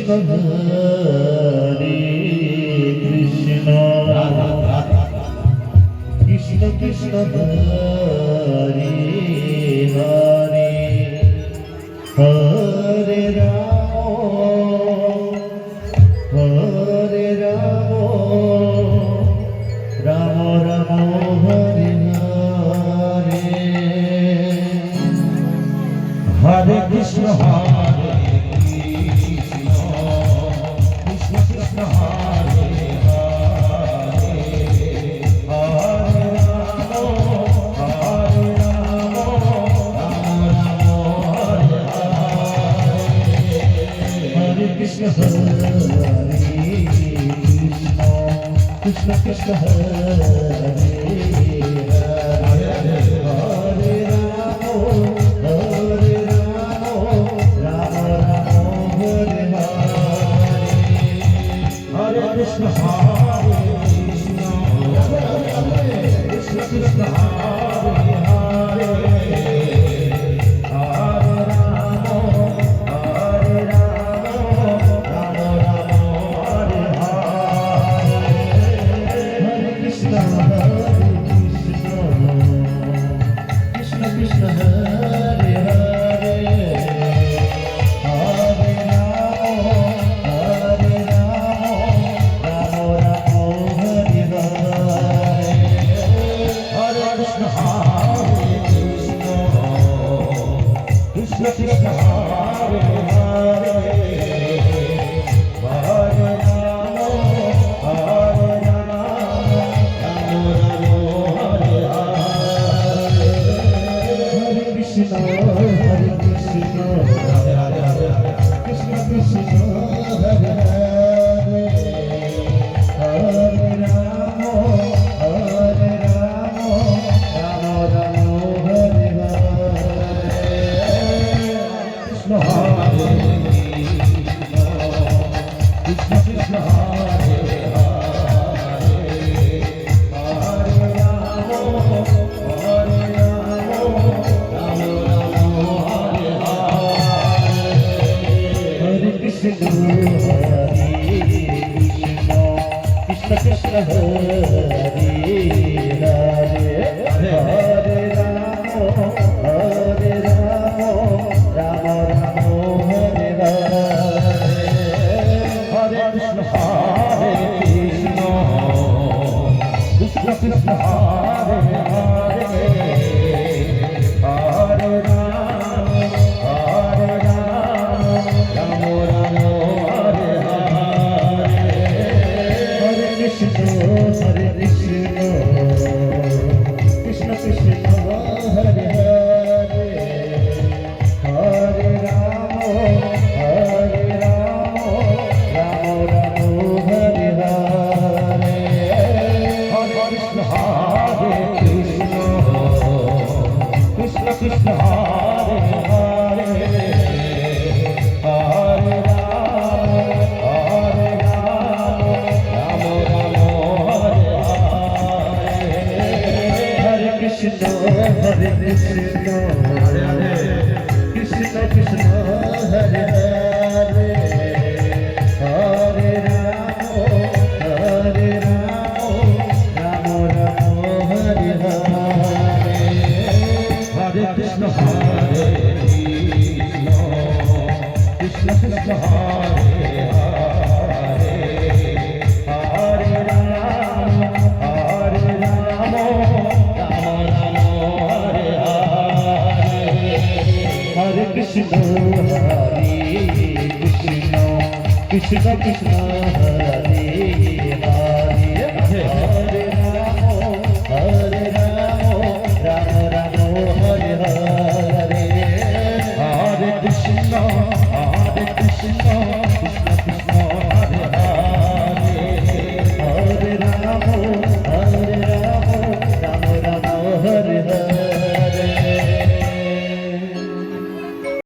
Krishna Hare Krishna Krishna Krishna Hare Hare Hare Ram Hare Ram Ram Ram Hare Hare Hare Krishna Hare Krishna Krishna Krishna Hare Hare Hare Ram Hare Ram Ram Ram Hare Hare Hare Krishna Hare Krishna Krishna Krishna Hare Krishna Hare Krishna Krishna Krishna Hare Hare Hare Rama Hare Rama Rama Rama Hare Hare Hare Krishna Krishna Krishna Hare Hare Krishna Krishna Hare Hare Hare Rama Hare Rama Rama Rama Hare Hare Hare Krishna Hare Krishna Krishna Krishna Hare Hare Hare Rama Hare Rama Rama Rama Hare Hare Krishna Krishna Hare Hare Hare Rama Hare Rama Rama Rama Hare Hare Hare Krishna Hare Krishna Krishna Hare Hare Hare Rama Hare Rama Rama Rama Hare Hare Hare Krishna Hare Krishna Krishna Krishna Hare Hare Hare Rama Hare Rama Rama Rama Hare Hare Hare Krishna Krishna Krishna Hare Hare Hare Rama Hare Rama Rama Rama Hare Hare Hare Krishna Hare Krishna Krishna Krishna Hare Hare Hare Rama Hare Rama Rama Rama Hare Hare Hare Krishna Hare Krishna Krishna Krishna Hare Hare Hare Rama Hare Rama Rama Rama Hare Hare Hare Krishna Hare Krishna Krishna Krishna Hare Hare Hare Rama Hare Rama Rama Rama Hare Hare Hare Krishna Hare Krishna Krishna Krishna Hare Hare Hare Rama Hare Rama Rama Rama Hare Hare Hare Krishna Krishna Krishna Hare Hare Hare Rama